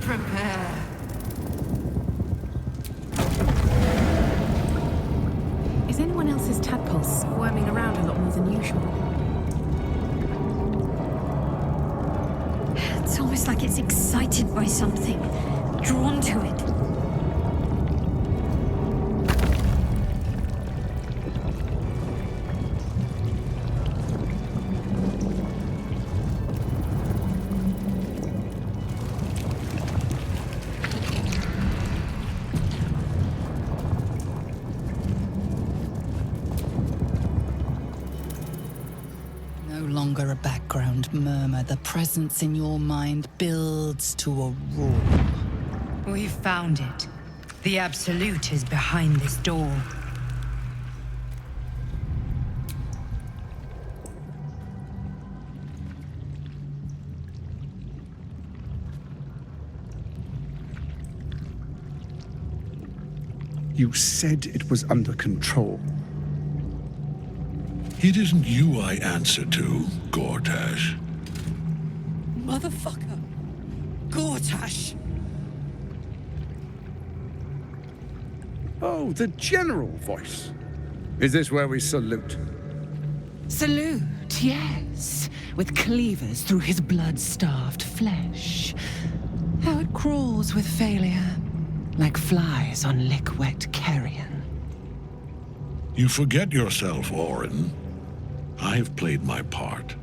Prepare. Is anyone else's tadpole squirming around a lot more than usual? It's almost like it's excited by something, drawn to it. A background murmur. The presence in your mind builds to a roar. We found it. The Absolute is behind this door. You said it was under control. It isn't you I answer to, Gortash. Motherfucker! Gortash! Oh, the general voice. Is this where we salute? Salute, yes. With cleavers through his blood-starved flesh. How it crawls with failure, like flies on lick-wet carrion. You forget yourself, Orin. I've played my part.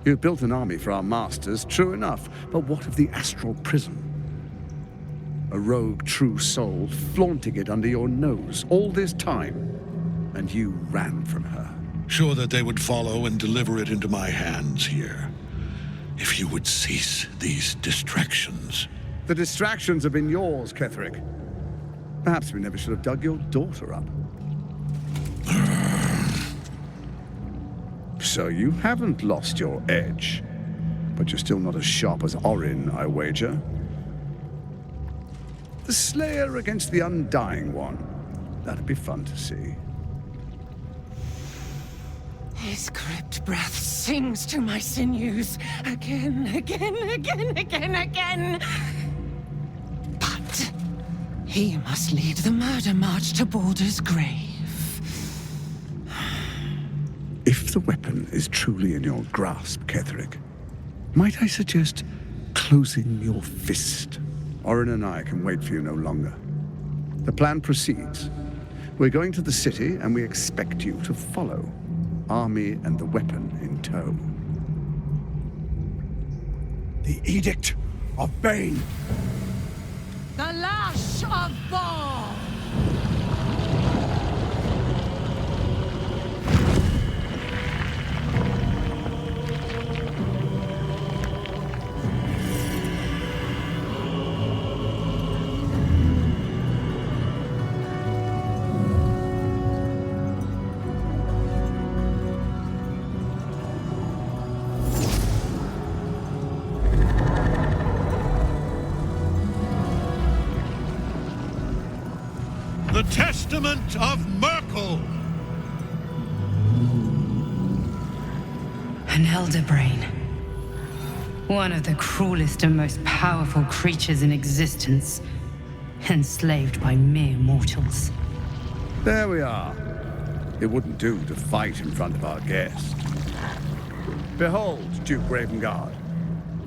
You've built an army for our masters, true enough. But what of the astral prison? A rogue true soul flaunting it under your nose all this time, and you ran from her. Sure that they would follow and deliver it into my hands here. If you would cease these distractions. The distractions have been yours, Ketheric. Perhaps we never should have dug your daughter up. So you haven't lost your edge, but you're still not as sharp as Orin, I wager. The Slayer against the Undying One. That'd be fun to see. His crypt breath sings to my sinews. Again, again, again, again, again. But he must lead the murder march to Baldur's grave. If the weapon is truly in your grasp, Ketheric, might I suggest closing your fist? Orin and I can wait for you no longer. The plan proceeds. We're going to the city, and we expect you to follow. Army and the weapon in tow. The Edict of Bane! The Lash of Bor! The Testament of Merkel! An elder brain. One of the cruelest and most powerful creatures in existence. Enslaved by mere mortals. There we are. It wouldn't do to fight in front of our guest. Behold, Duke Ravengard.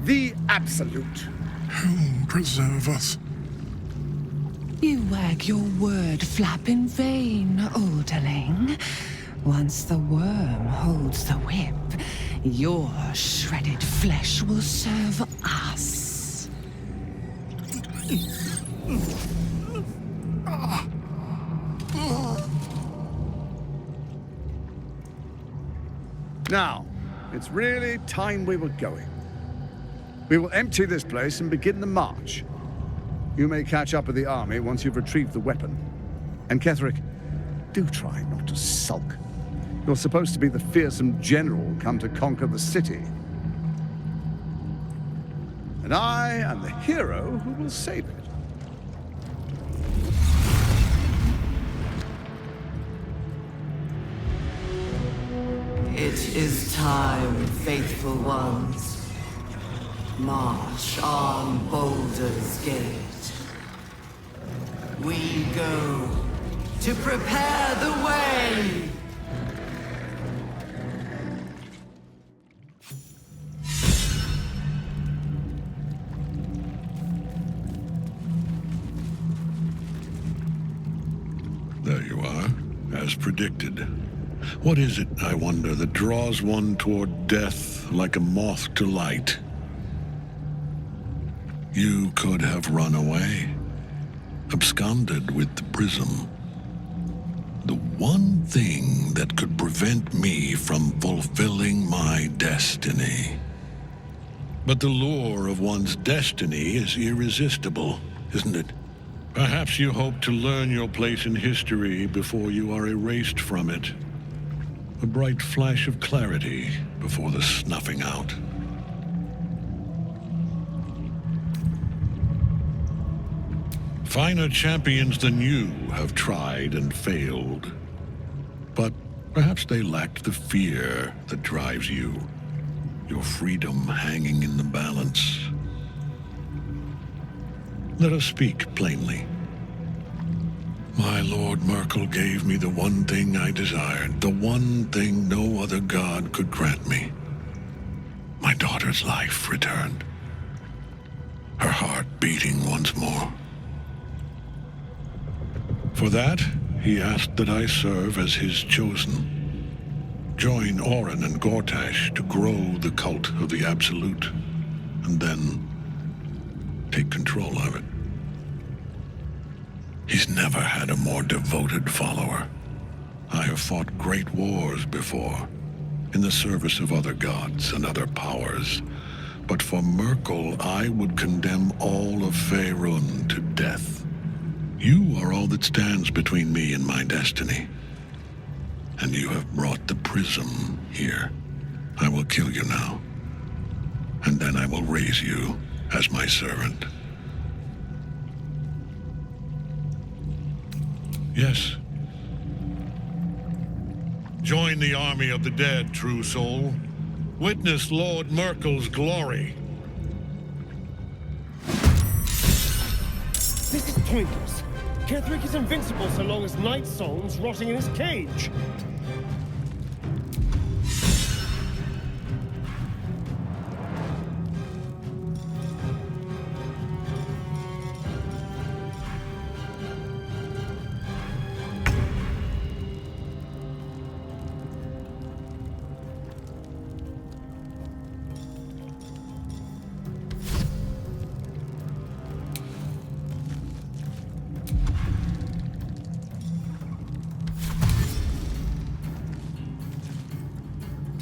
The Absolute. Whom preserve us? You wag your word flap in vain, olderling. Once the worm holds the whip, your shredded flesh will serve us. Now, it's really time we were going. We will empty this place and begin the march. You may catch up with the army once you've retrieved the weapon. And Ketheric, do try not to sulk. You're supposed to be the fearsome general come to conquer the city. And I am the hero who will save it. It is time, faithful ones. March on Baldur's Gate. We go to prepare the way! There you are, as predicted. What is it, I wonder, that draws one toward death like a moth to light? You could have run away, absconded with the prism. The one thing that could prevent me from fulfilling my destiny. But the lure of one's destiny is irresistible, isn't it? Perhaps you hope to learn your place in history before you are erased from it. A bright flash of clarity before the snuffing out. Finer champions than you have tried and failed. But perhaps they lacked the fear that drives you. Your freedom hanging in the balance. Let us speak plainly. My Lord Merkel gave me the one thing I desired, the one thing no other god could grant me. My daughter's life returned. Her heart beating once more. For that, he asked that I serve as his chosen. Join Orin and Gortash to grow the cult of the Absolute, and then take control of it. He's never had a more devoted follower. I have fought great wars before, in the service of other gods and other powers, but for Merkel I would condemn all of Faerun to death. You are all that stands between me and my destiny. And you have brought the prism here. I will kill you now. And then I will raise you as my servant. Yes. Join the army of the dead, true soul. Witness Lord Merkel's glory. This is pointless. Ketheric is invincible so long as Night Soul's rotting in his cage.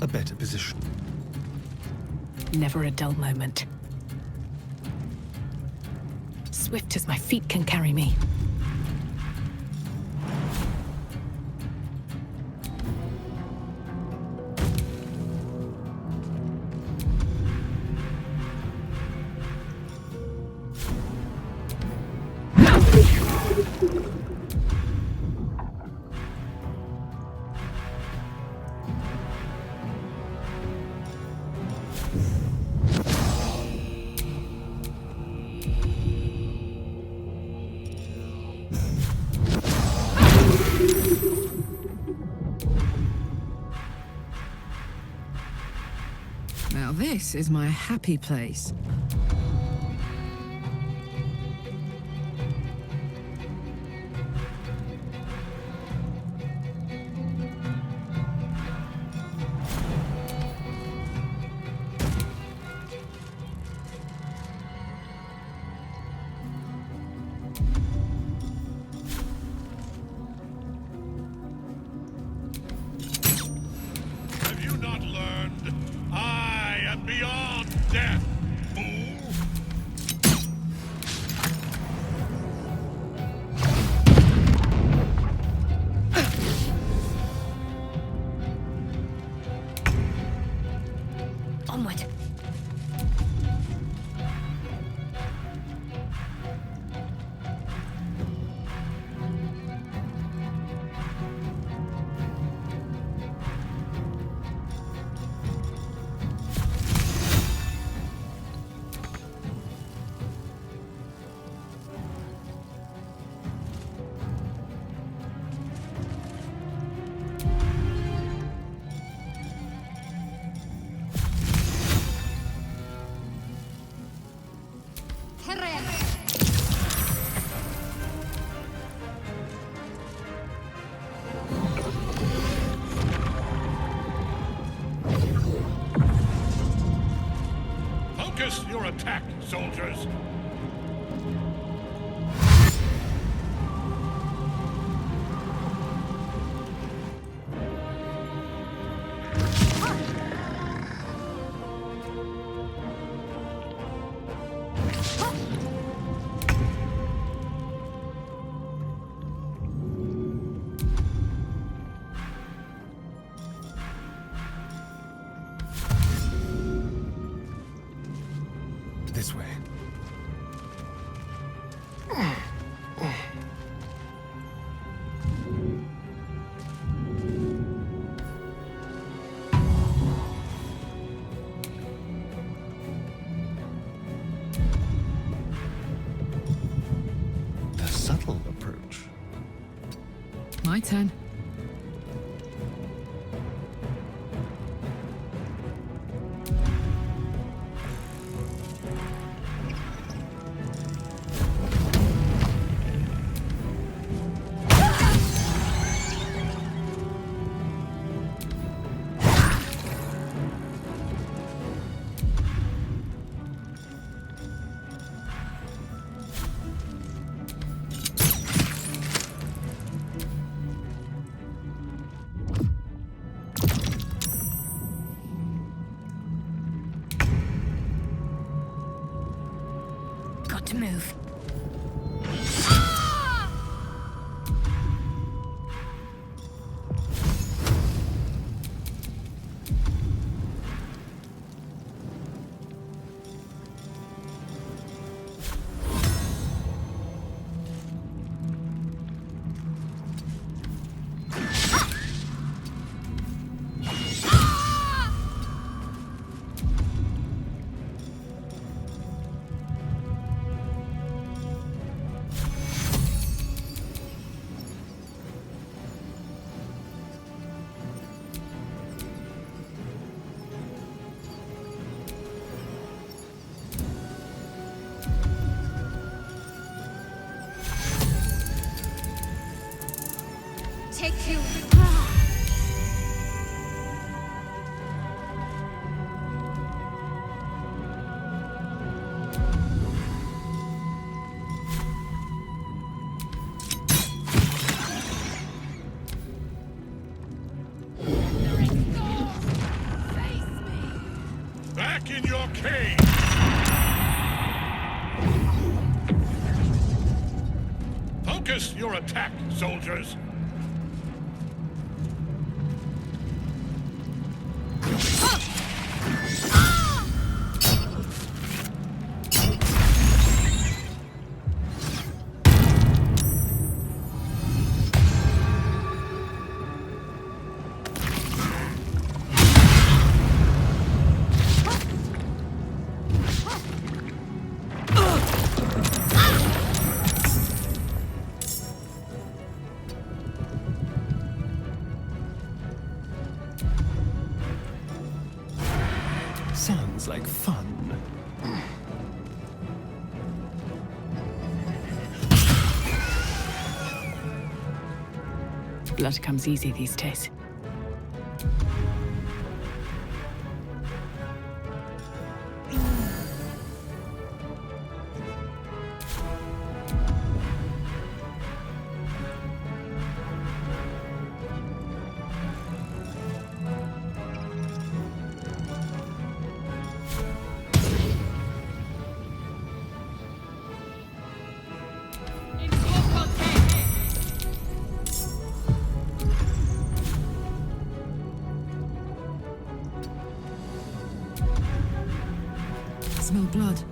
A better position. Never a dull moment. Swift as my feet can carry me. Now this is my happy place. Have you not learned? I am beyond death, fool! Onward. Focus your attack, soldiers! This way. The subtle approach. My turn. Got to move. Take you. Back in your cave! Focus your attack, soldiers! Sounds like fun. Blood comes easy these days. Smell blood.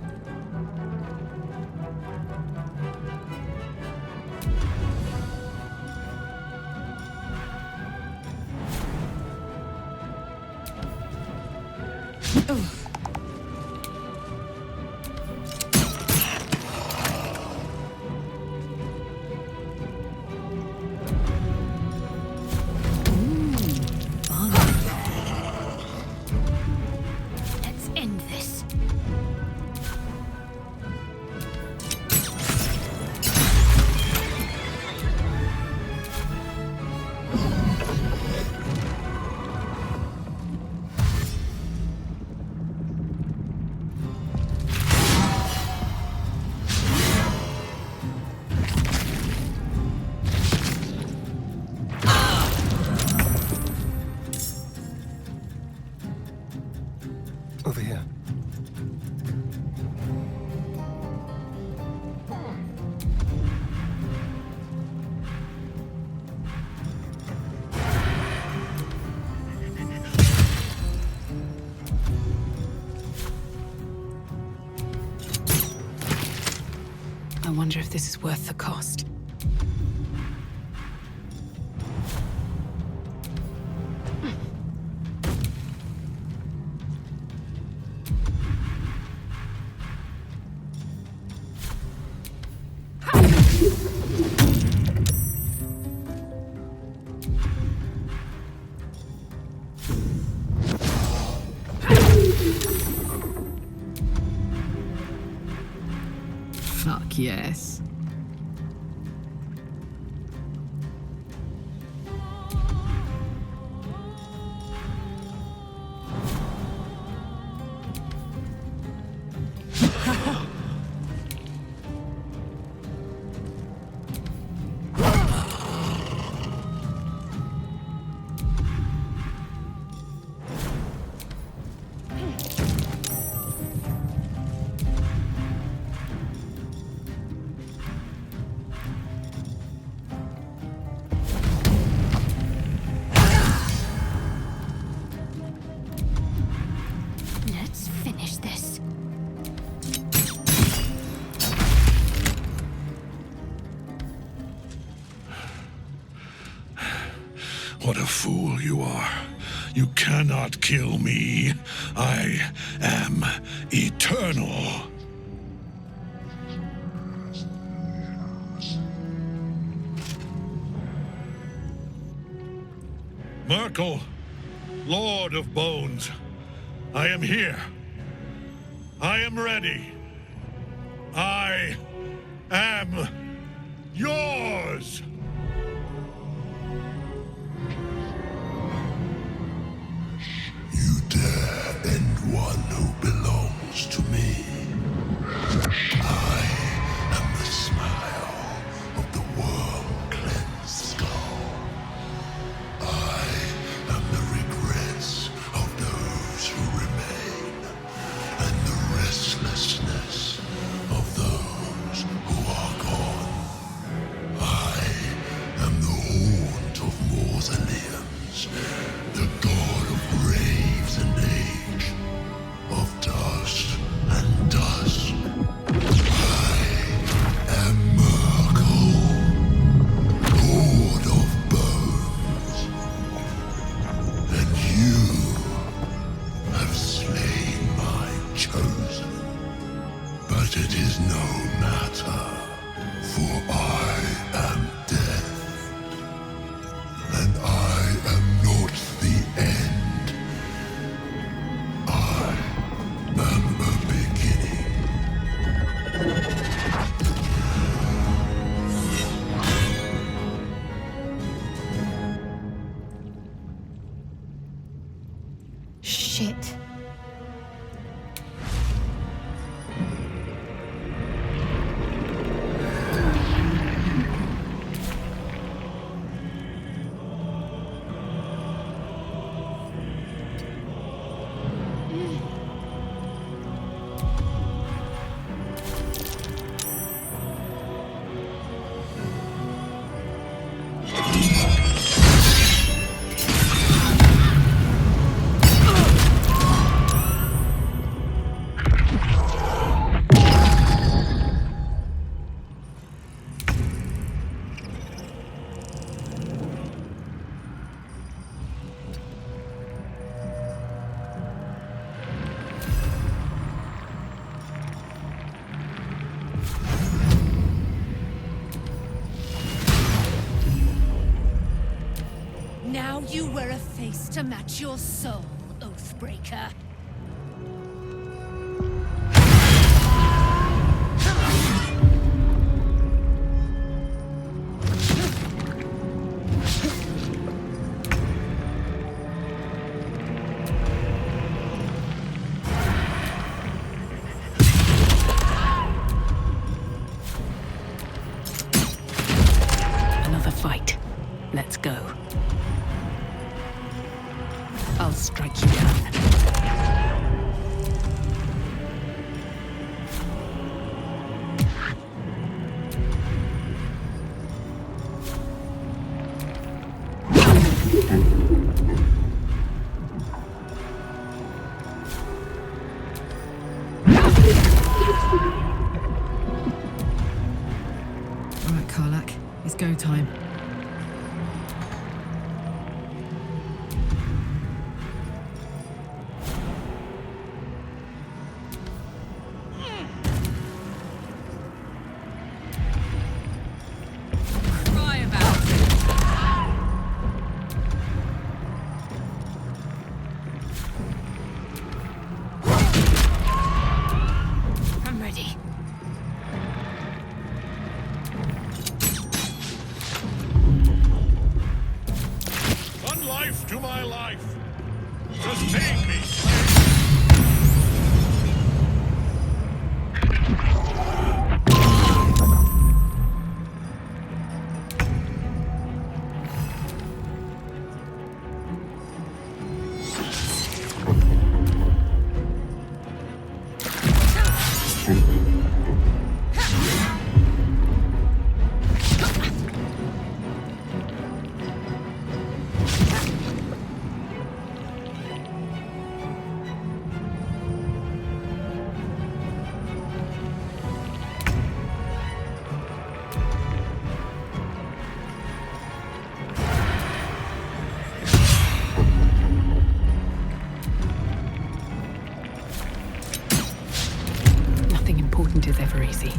Let's end this. Over here. I wonder if this is worth the cost. Fuck yes. Let's finish this. What a fool you are. You cannot kill me. I am eternal. Merkel, Lord of Bones, I am here. I am ready. I am yours. You dare end one who belongs to me. I am the smile of the worm-cleansed skull. I am the regrets of those who remain, and the restlessness of those who are gone. I am the haunt of mausoleums, the god of graves and age, of dust and dusk. I am Merkel, lord of bones, and you have slain my chosen. But it is no matter, for I am death, and I am not the end. I am a beginning. Shit. Now you wear a face to match your soul, Oathbreaker. Another fight. Let's go. I'll strike you down. go time. Is ever easy.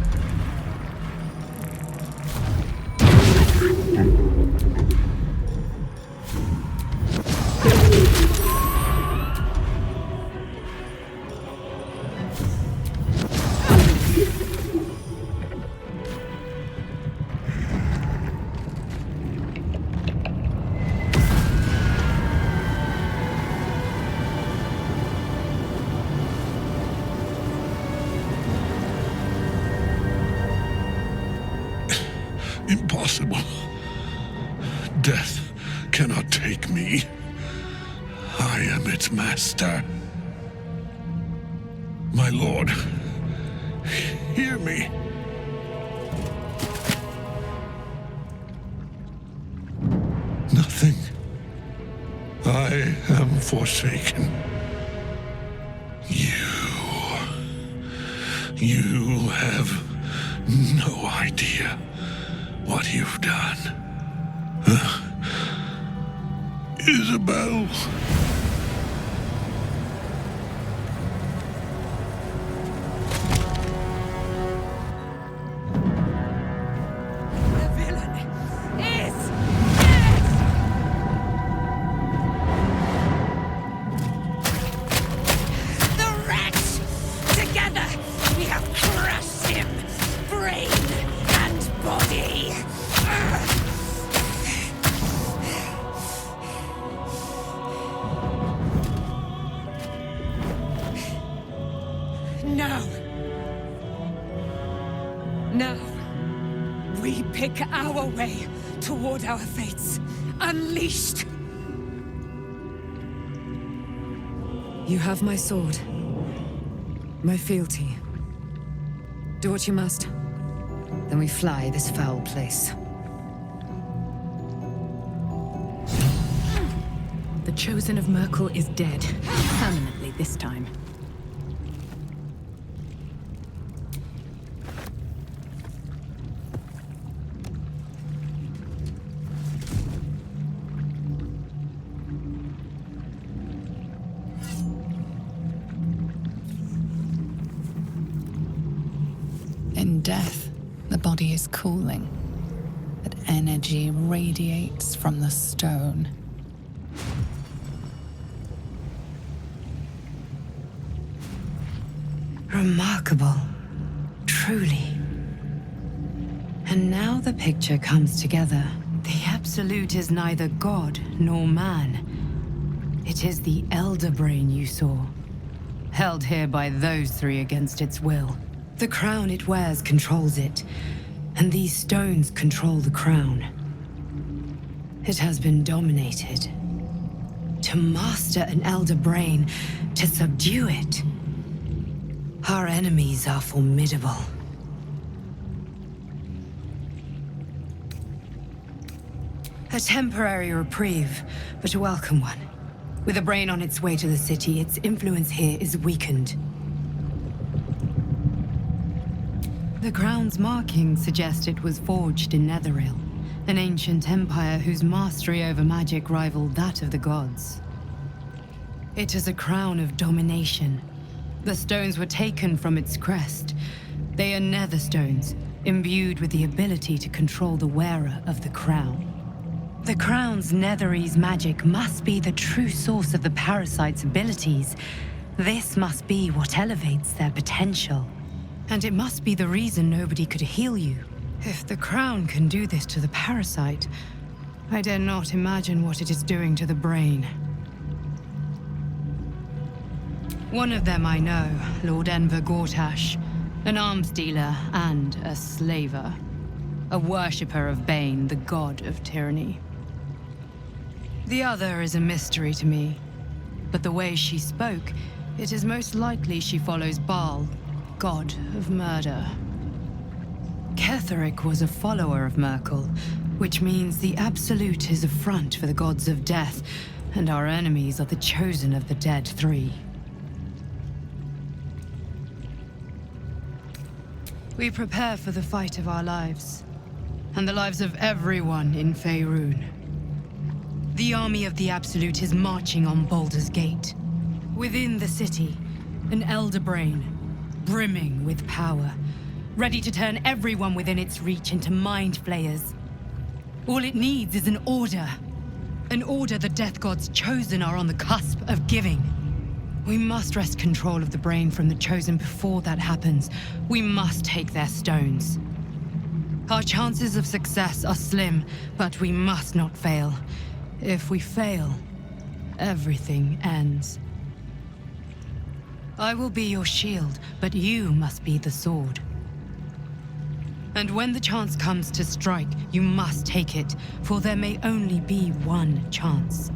Impossible. Death cannot take me. I am its master. My lord, hear me. Nothing. I am forsaken. You have no idea what you've done. Isabel. The villain is dead! The wretch! Together, we have crushed him, brain and body! Now, we pick our way toward our fates, unleashed. You have my sword, my fealty. Do what you must. Then we fly this foul place. The Chosen of Merkel is dead. Permanently this time. In death, the body is cooling, but energy radiates from the stone. Remarkable. Truly. And now the picture comes together. The Absolute is neither god nor man. It is the Elder Brain you saw, held here by those three against its will. The crown it wears controls it, and these stones control the crown. It has been dominated. To master an Elder Brain, to subdue it. Our enemies are formidable. A temporary reprieve, but a welcome one. With a brain on its way to the city, its influence here is weakened. The crown's markings suggest it was forged in Netheril, an ancient empire whose mastery over magic rivaled that of the gods. It is a crown of domination. The stones were taken from its crest. They are nether stones, imbued with the ability to control the wearer of the crown. The crown's Netherese magic must be the true source of the parasite's abilities. This must be what elevates their potential. And it must be the reason nobody could heal you. If the crown can do this to the parasite, I dare not imagine what it is doing to the brain. One of them I know, Lord Enver Gortash, an arms dealer and a slaver. A worshipper of Bane, the god of tyranny. The other is a mystery to me, but the way she spoke, it is most likely she follows Baal, god of murder. Ketheric was a follower of Merkel, which means the Absolute is a front for the gods of death, and our enemies are the chosen of the Dead Three. We prepare for the fight of our lives, and the lives of everyone in Faerun. The army of the Absolute is marching on Baldur's Gate. Within the city, an elder brain, brimming with power, ready to turn everyone within its reach into mind flayers. All it needs is an order the Death God's chosen are on the cusp of giving. We must wrest control of the brain from the chosen before that happens. We must take their stones. Our chances of success are slim, but we must not fail. If we fail, everything ends. I will be your shield, but you must be the sword. And when the chance comes to strike, you must take it, for there may only be one chance.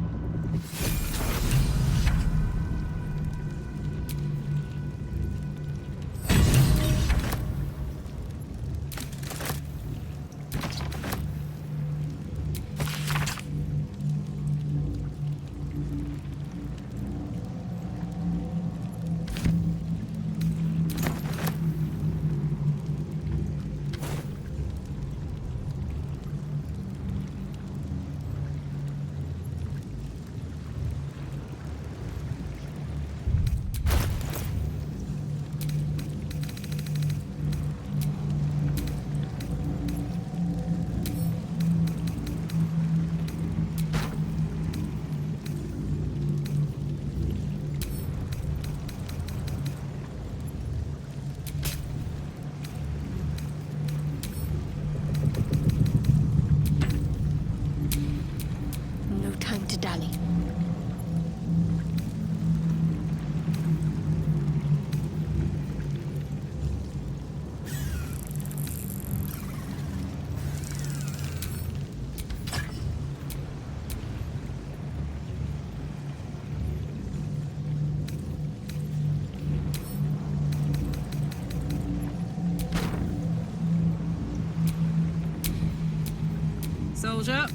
Soldier.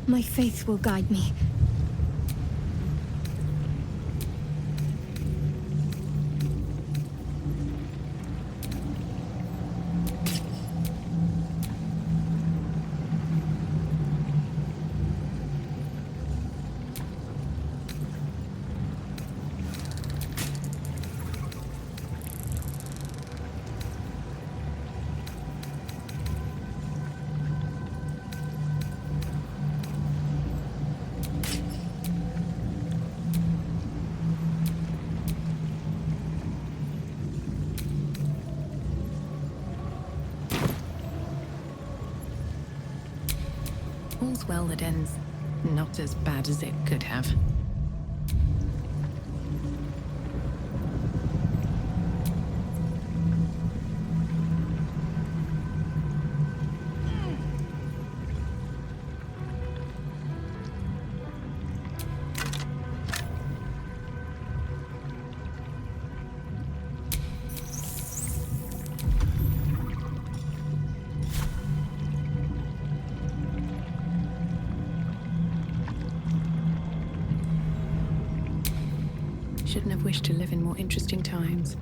My faith will guide me. all's well that ends not as bad as it could have. Shouldn't have wished to live in more interesting times.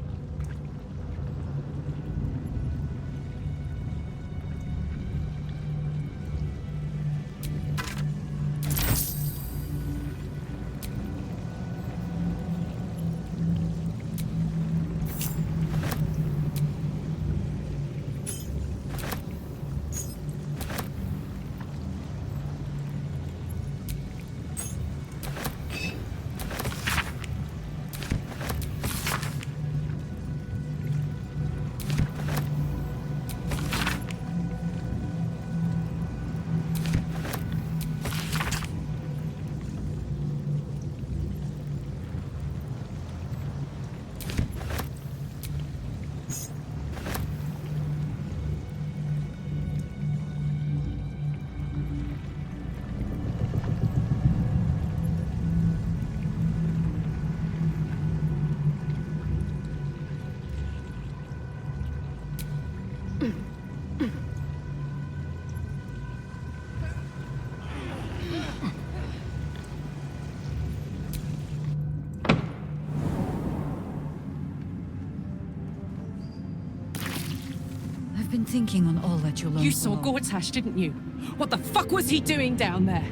I've been thinking on all that you'll learn. You saw Gortash, didn't you? What the fuck was he doing down there?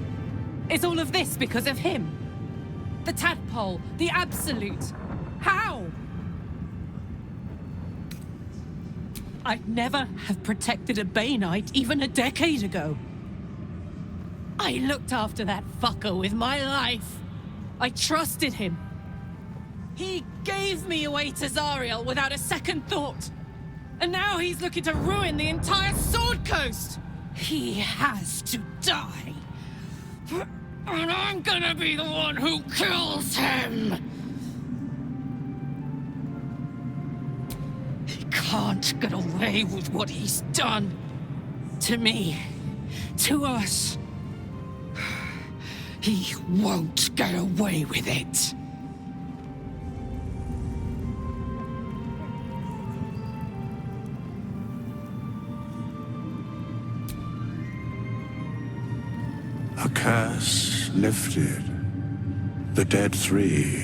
Is all of this because of him? The tadpole, the absolute. How? I'd never have protected a Bay Knight even a decade ago. I looked after that fucker with my life. I trusted him. He gave me away to Zariel without a second thought. And now he's looking to ruin the entire Sword Coast! He has to die! And I'm gonna be the one who kills him! He can't get away with what he's done. To me. To us. He won't get away with it. A curse lifted. The dead three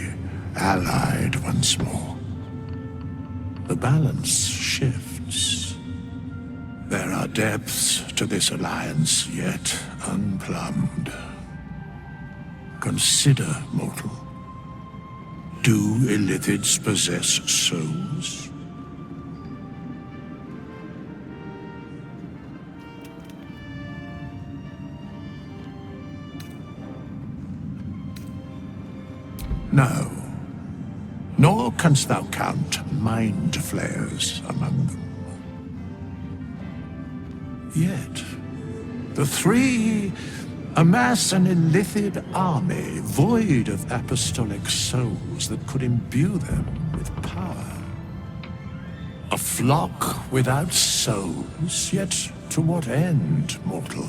allied once more. The balance shifts. There are depths to this alliance yet unplumbed. Consider, mortal. Do Illithids possess souls? No. Nor canst thou count mind flayers among them. Yet, the three amass an Illithid army void of apostolic souls that could imbue them with power. A flock without souls, yet to what end, mortal?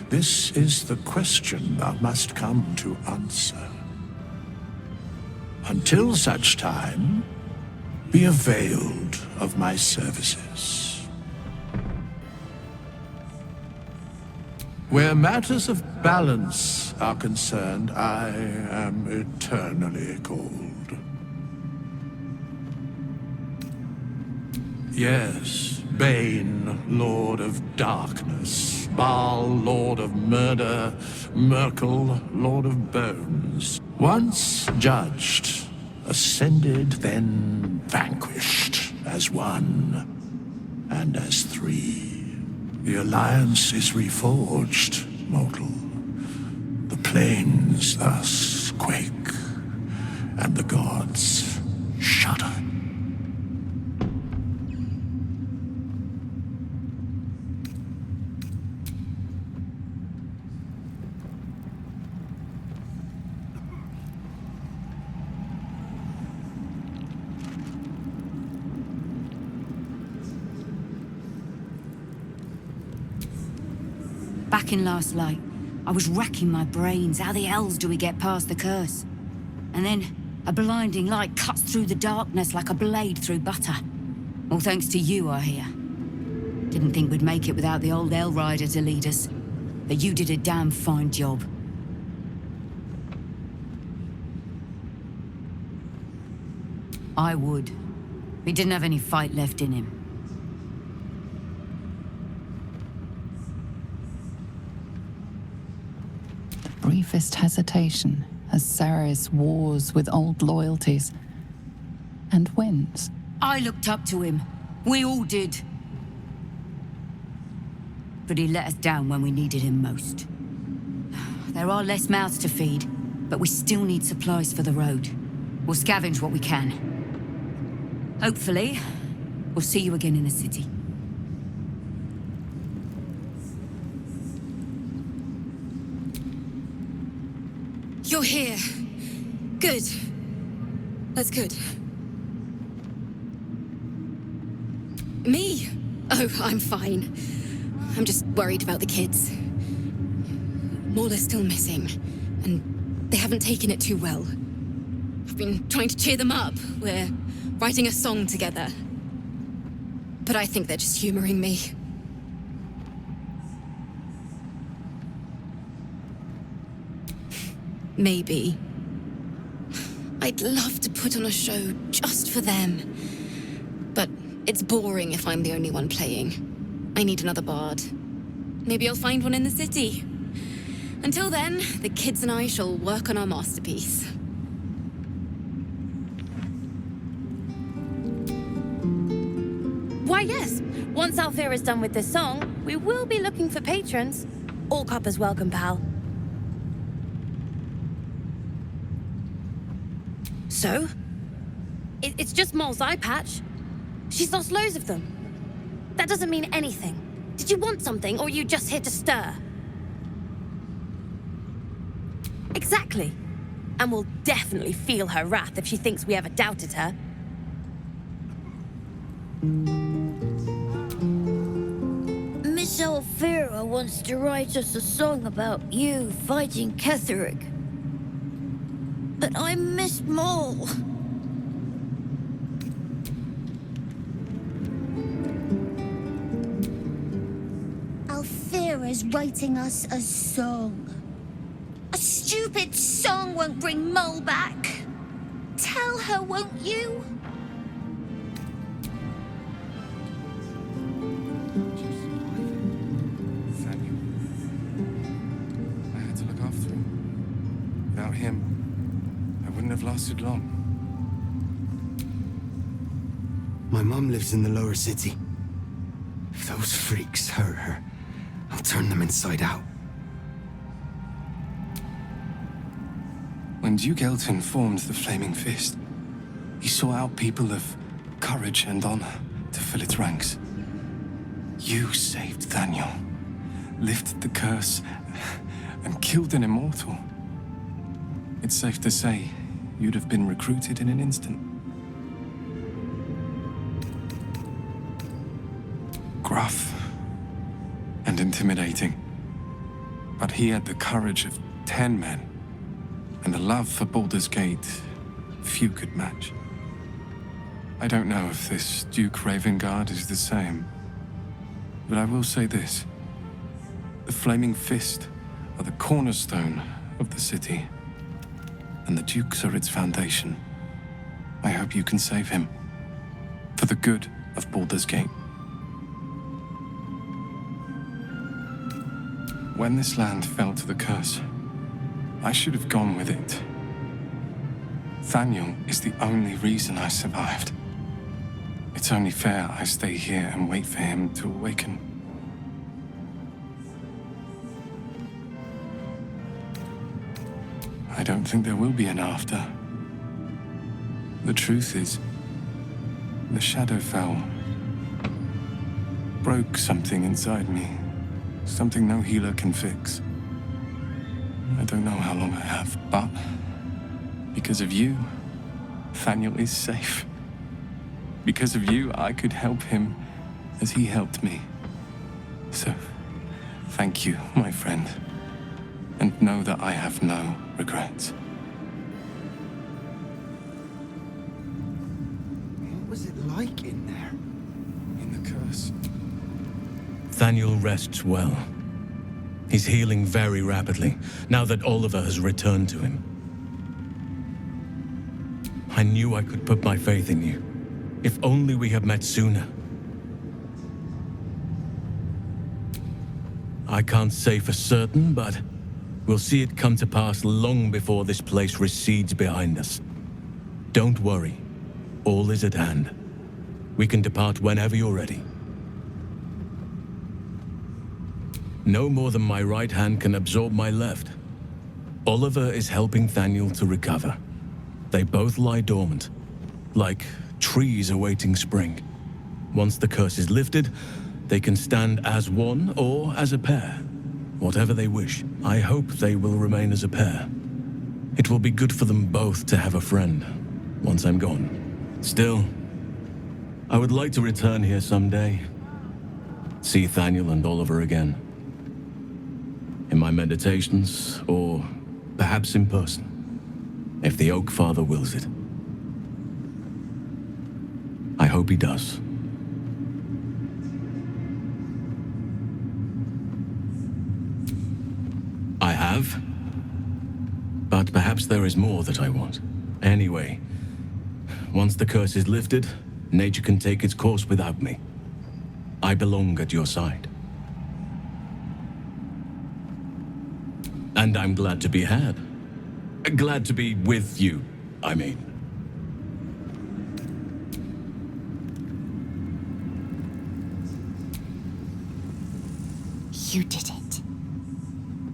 This is the question thou must come to answer. Until such time, be availed of my services. Where matters of balance are concerned, I am eternally cold. Yes, Bane, Lord of Darkness, Baal, Lord of Murder, Merkel, Lord of Bones. Once judged, ascended, then vanquished, as one, and as three. The alliance is reforged, mortal. The plains thus quake, and the gods shudder. Back in last light, I was racking my brains. How the hells do we get past the curse? And then a blinding light cuts through the darkness like a blade through butter. All thanks to you, I hear. Didn't think we'd make it without the old Hell Rider to lead us. But you did a damn fine job. I would. He didn't have any fight left in him. Briefest hesitation as Ceres wars with old loyalties and wins. I looked up to him. We all did. But he let us down when we needed him most. There are less mouths to feed, but we still need supplies for the road. We'll scavenge what we can. Hopefully, we'll see you again in the city. You're here. Good. That's good. Me? Oh, I'm fine. I'm just worried about the kids. Morla's still missing, and they haven't taken it too well. I've been trying to cheer them up. We're writing a song together. But I think they're just humoring me. Maybe. I'd love to put on a show just for them. But it's boring if I'm the only one playing. I need another bard. Maybe I'll find one in the city. Until then, the kids and I shall work on our masterpiece. Why, yes. Once Alfira is done with this song, we will be looking for patrons. All coppers welcome, pal. So? It's just Moll's eye patch. She's lost loads of them. That doesn't mean anything. Did you want something, or are you just here to stir? Exactly. And we'll definitely feel her wrath if she thinks we ever doubted her. Miss Alfira wants to write us a song about you fighting Ketheric. But I miss Moll. Alfira's writing us a song. A stupid song won't bring Moll back. Tell her, won't you? I had to look after him. Without him, I wouldn't have lasted long. My mum lives in the lower city. If those freaks hurt her, I'll turn them inside out. When Duke Elton formed the Flaming Fist, he sought out people of courage and honor to fill its ranks. You saved Daniel, lifted the curse, and killed an immortal. It's safe to say you'd have been recruited in an instant. Gruff and intimidating, but he had the courage of 10 men. And the love for Baldur's Gate, few could match. I don't know if this Duke Ravengard is the same, but I will say this. The Flaming Fist are the cornerstone of the city, and the Dukes are its foundation. I hope you can save him, for the good of Baldur's Gate. When this land fell to the curse, I should have gone with it. Thaniel is the only reason I survived. It's only fair I stay here and wait for him to awaken. I don't think there will be an after. The truth is, the Shadowfell broke something inside me. Something no healer can fix. I don't know how long I have, but because of you, Thaniel is safe. Because of you, I could help him as he helped me. So, Thank you, my friend. And know that I have no regrets. What was it like in there? In the curse. Thaniel rests well. He's healing very rapidly, now that Oliver has returned to him. I knew I could put my faith in you. If only we had met sooner. I can't say for certain, but we'll see it come to pass long before this place recedes behind us. Don't worry. All is at hand. We can depart whenever you're ready. No more than my right hand can absorb my left. Oliver is helping Thaniel to recover. They both lie dormant, like trees awaiting spring. Once the curse is lifted, they can stand as one or as a pair. Whatever they wish. I hope they will remain as a pair. It will be good for them both to have a friend, once I'm gone. Still, I would like to return here someday. See Thaniel and Oliver again. In my meditations, or perhaps in person, if the Oak Father wills it. I hope he does. I have. But perhaps there is more that I want. Anyway, once the curse is lifted, nature can take its course without me. I belong at your side. And I'm glad to be had. Glad to be with you, I mean. You did it.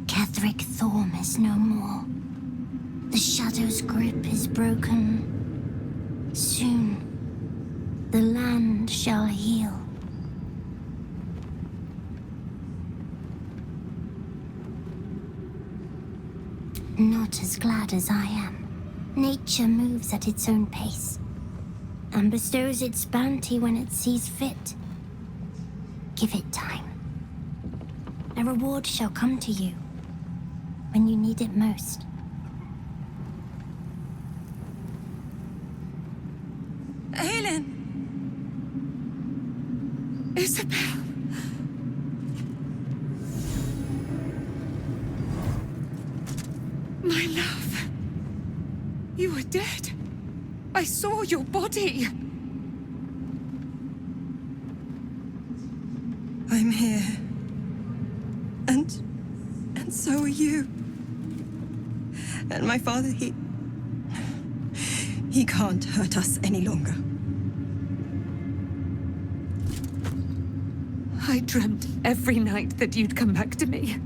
Ketheric Thorm is no more. The Shadow's grip is broken. Soon, the land shall heal. Not as glad as I am. Nature moves at its own pace, and bestows its bounty when it sees fit. Give it time. A reward shall come to you when you need it most. Aelin! Isabel! My love. You were dead. I saw your body. I'm here. And so are you. And my father, he can't hurt us any longer. I dreamt every night that you'd come back to me.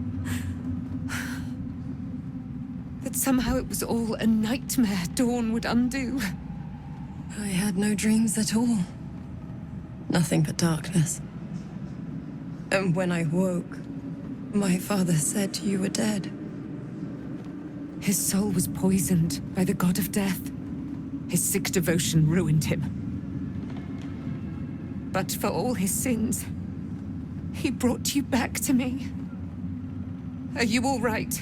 That somehow it was all a nightmare Dawn would undo. I had no dreams at all. Nothing but darkness. And when I woke, my father said you were dead. His soul was poisoned by the god of death. His sick devotion ruined him. But for all his sins, he brought you back to me. Are you all right?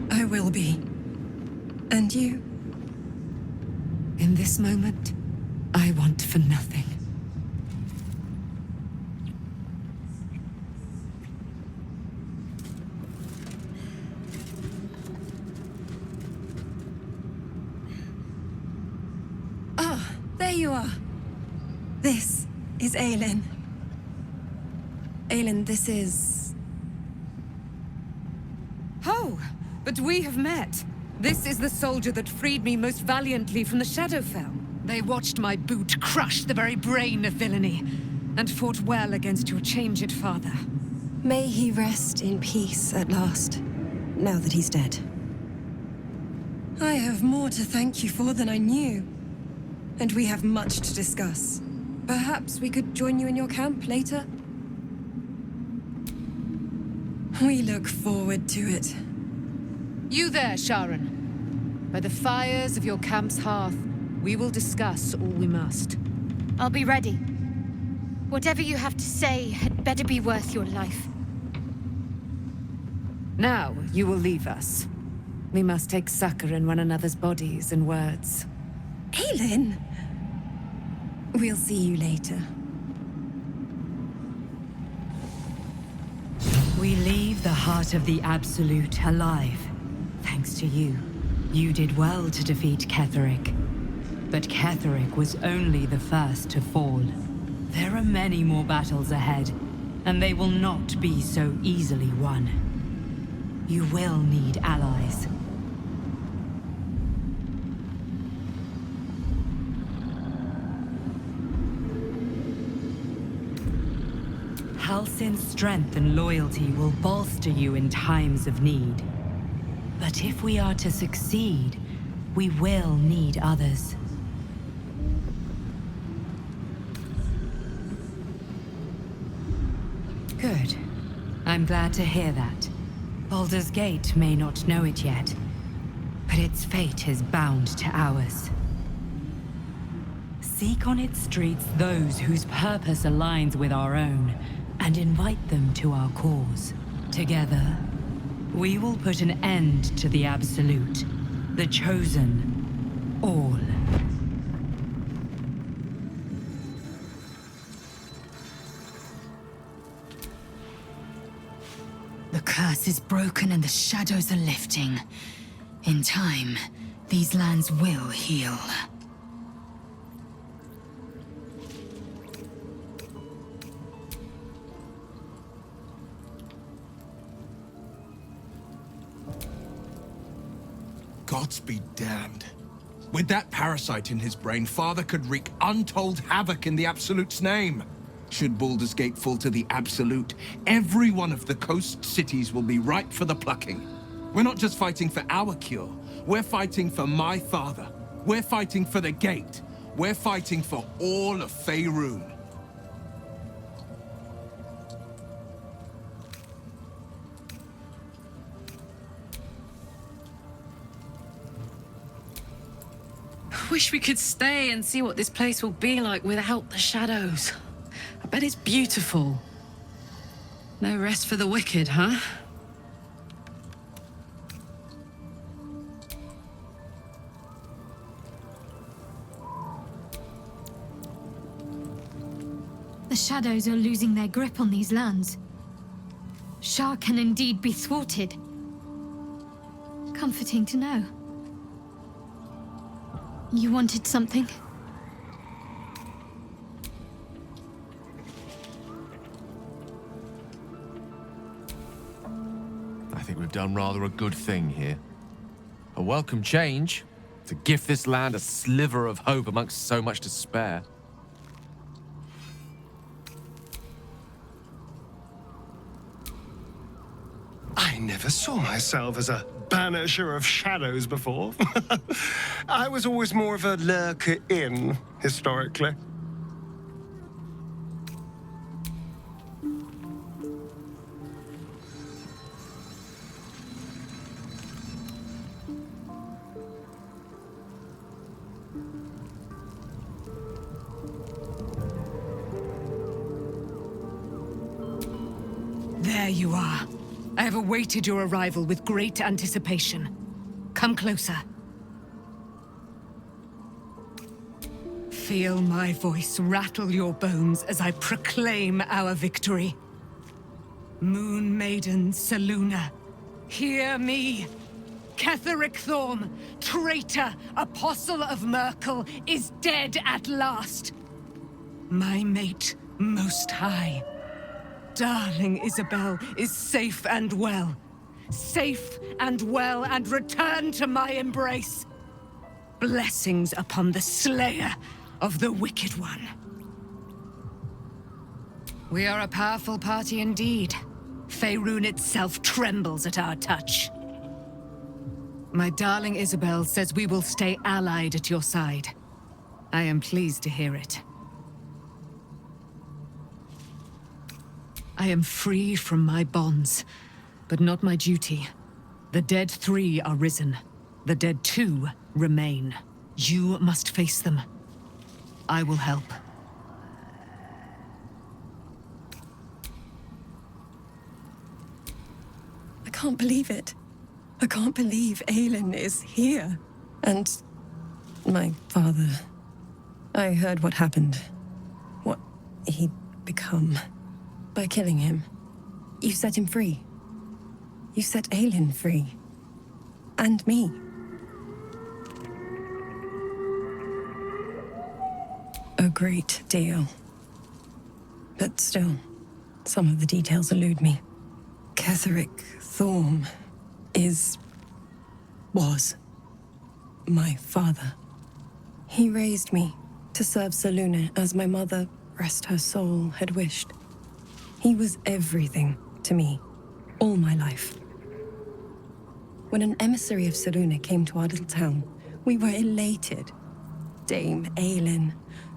I will be. And you? In this moment, I want for nothing. There you are. This is Aelin. Aelin, this is... Oh, but we have met. This is the soldier that freed me most valiantly from the Shadowfell. They watched my boot crush the very brain of villainy, and fought well against your changed father. May he rest in peace at last, now that he's dead. I have more to thank you for than I knew. And we have much to discuss. Perhaps we could join you in your camp later? We look forward to it. You there, Sharon. By the fires of your camp's hearth, we will discuss all we must. I'll be ready. Whatever you have to say had better be worth your life. Now, you will leave us. We must take succor in one another's bodies and words. Aelin! We'll see you later. We leave the heart of the Absolute alive, thanks to you. You did well to defeat Ketheric. But Ketheric was only the first to fall. There are many more battles ahead, and they will not be so easily won. You will need allies. Halsin's strength and loyalty will bolster you in times of need. But if we are to succeed, we will need others. Good. I'm glad to hear that. Baldur's Gate may not know it yet, but its fate is bound to ours. Seek on its streets those whose purpose aligns with our own, and invite them to our cause. Together, we will put an end to the Absolute, the Chosen, all. The curse is broken and the shadows are lifting. In time, these lands will heal. Gods be damned. With that parasite in his brain, Father could wreak untold havoc in the Absolute's name. Should Baldur's Gate fall to the Absolute, every one of the coast cities will be ripe for the plucking. We're not just fighting for our cure. We're fighting for my father. We're fighting for the Gate. We're fighting for all of Faerun. Wish we could stay and see what this place will be like without the shadows. I bet it's beautiful. No rest for the wicked, huh? The shadows are losing their grip on these lands. Shah can indeed be thwarted. Comforting to know. You wanted something? I think we've done rather a good thing here. A welcome change to gift this land a sliver of hope amongst so much despair. I never saw myself as a banisher of shadows before. I was always more of a lurker-in, historically. There you are. I have awaited your arrival with great anticipation. Come closer. Feel my voice rattle your bones as I proclaim our victory. Moon Maiden Selûne, hear me. Ketheric Thorm, traitor, apostle of Merkel, is dead at last. My mate, Most High. Darling Isabel is safe and well. Safe and well, and return to my embrace. Blessings upon the slayer of the Wicked One. We are a powerful party indeed. Faerun itself trembles at our touch. My darling Isabel says we will stay allied at your side. I am pleased to hear it. I am free from my bonds, but not my duty. The dead 3 are risen. The dead 2 remain. You must face them. I will help. can't believe it. I can't believe Aelin is here. And my father... I heard what happened. What he'd become. By killing him. You set him free. You set Aelin free. And me. A great deal. But still, some of the details elude me. Ketheric Thorm was my father. He raised me to serve Selûne as my mother, rest her soul, had wished. He was everything to me, all my life. When an emissary of Selûne came to our little town, we were elated. Dame Aelin,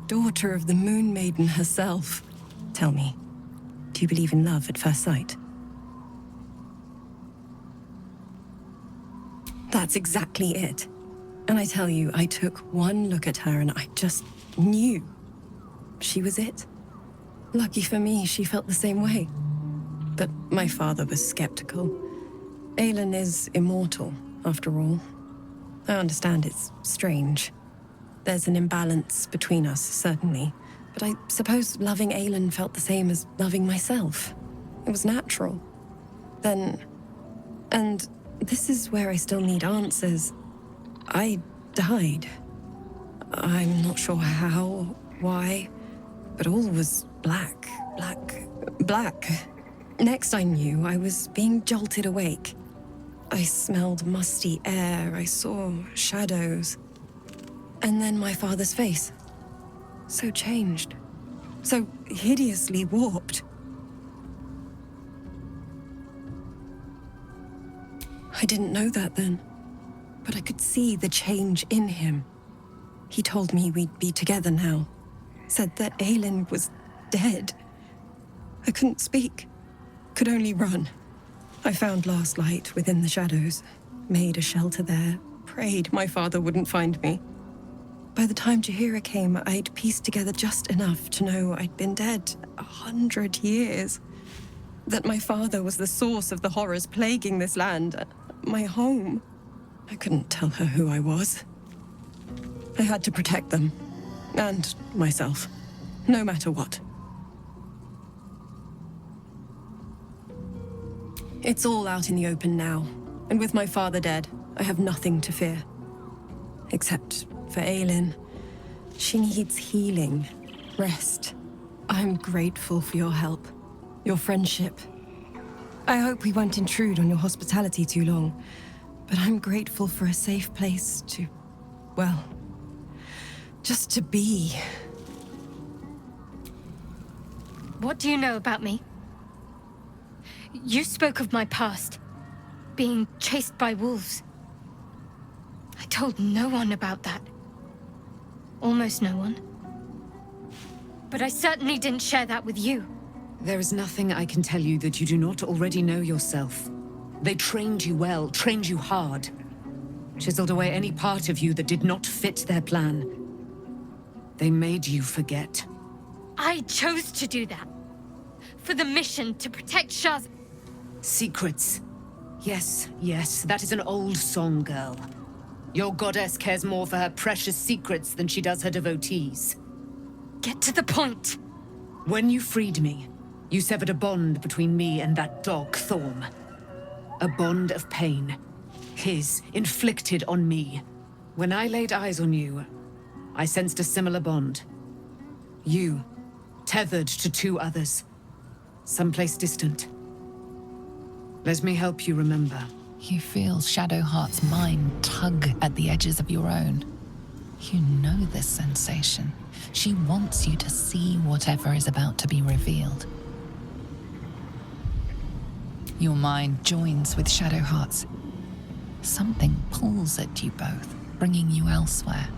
daughter of the Moon Maiden herself. Tell me, do you believe in love at first sight? That's exactly it. And I tell you, I took one look at her and I just knew she was it. Lucky for me, she felt the same way. But my father was skeptical. Aelin is immortal, after all. I understand it's strange. There's an imbalance between us, certainly. But I suppose loving Aelin felt the same as loving myself. It was natural. Then... And this is where I still need answers. I died. I'm not sure how, why, but all was black. Next I knew, I was being jolted awake. I smelled musty air, I saw shadows. And then my father's face. So changed. So hideously warped. I didn't know that then, but I could see the change in him. He told me we'd be together now. Said that Aelin was dead. I couldn't speak. Could only run. I found last light within the shadows. Made a shelter there. Prayed my father wouldn't find me. By the time Jaheira came, I'd pieced together just enough to know I'd been dead 100 years. That my father was the source of the horrors plaguing this land. My home. I couldn't tell her who I was. I had to protect them. And myself. No matter what. It's all out in the open now. And with my father dead, I have nothing to fear. Except for Aelin. She needs healing. Rest. I'm grateful for your help. Your friendship. I hope we won't intrude on your hospitality too long. But I'm grateful for a safe place to... well... just to be. What do you know about me? You spoke of my past. Being chased by wolves. I told no one about that. Almost no one. But I certainly didn't share that with you. There is nothing I can tell you that you do not already know yourself. They trained you well, trained you hard. Chiseled away any part of you that did not fit their plan. They made you forget. I chose to do that. For the mission to protect Shah's... Secrets. Yes, that is an old song, girl. Your goddess cares more for her precious secrets than she does her devotees. Get to the point. When you freed me, you severed a bond between me and that dog, Thorm. A bond of pain. His, inflicted on me. When I laid eyes on you, I sensed a similar bond. You, tethered to two others. Someplace distant. Let me help you remember. You feel Shadowheart's mind tug at the edges of your own. You know this sensation. She wants you to see whatever is about to be revealed. Your mind joins with Shadowheart's. Something pulls at you both, bringing you elsewhere.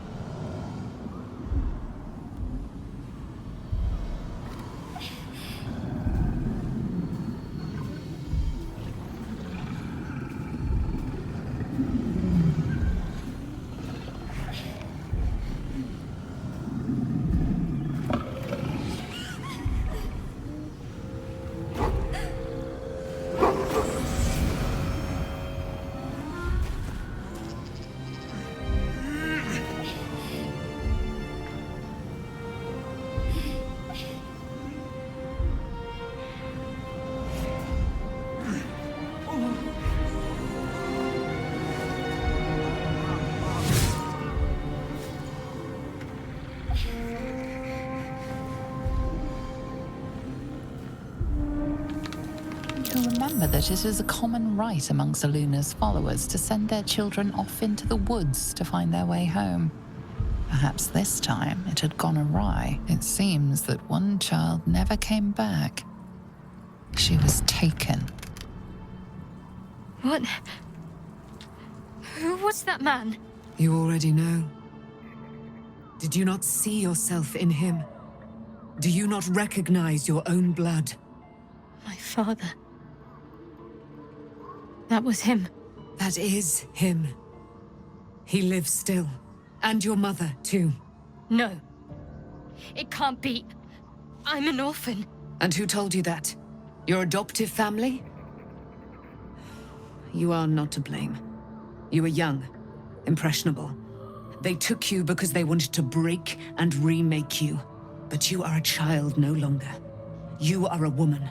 remember that it is a common rite among Seluna's followers to send their children off into the woods to find their way home. Perhaps this time it had gone awry. It seems that one child never came back. She was taken. What? Who was that man? You already know. Did you not see yourself in him? Do you not recognize your own blood? My father. That was him. That is him. He lives still. And your mother, too. No. It can't be. I'm an orphan. And who told you that? Your adoptive family? You are not to blame. You were young, impressionable. They took you because they wanted to break and remake you. But you are a child no longer. You are a woman.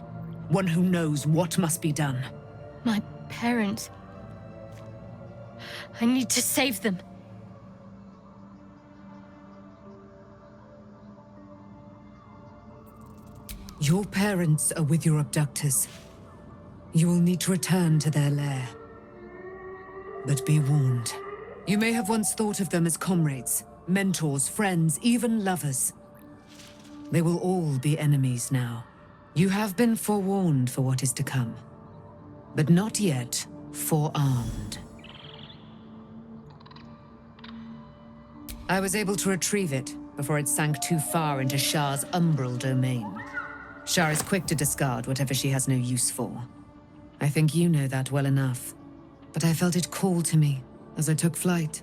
One who knows what must be done. My parents. I need to save them. Your parents are with your abductors. You will need to return to their lair. But be warned. You may have once thought of them as comrades, mentors, friends, even lovers. They will all be enemies now. You have been forewarned for what is to come, but not yet forearmed. I was able to retrieve it before it sank too far into Shah's umbral domain. Shah is quick to discard whatever she has no use for. I think you know that well enough, but I felt it call to me as I took flight.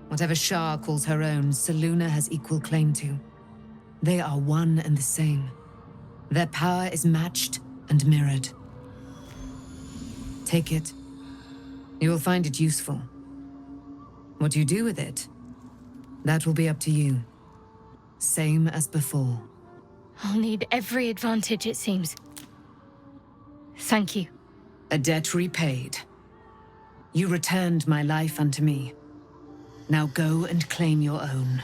Whatever Shah calls her own, Selûne has equal claim to. They are one and the same. Their power is matched and mirrored. Take it. You will find it useful. What you do with it, that will be up to you. Same as before. I'll need every advantage, it seems. Thank you. A debt repaid. You returned my life unto me. Now go and claim your own.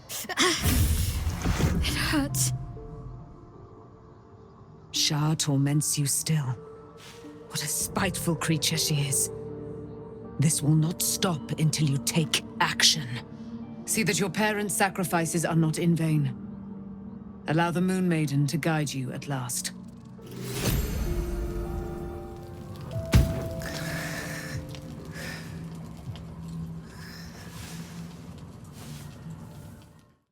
It hurts. Shah torments you still. What a spiteful creature she is. This will not stop until you take action. See that your parents' sacrifices are not in vain. Allow the Moon Maiden to guide you at last.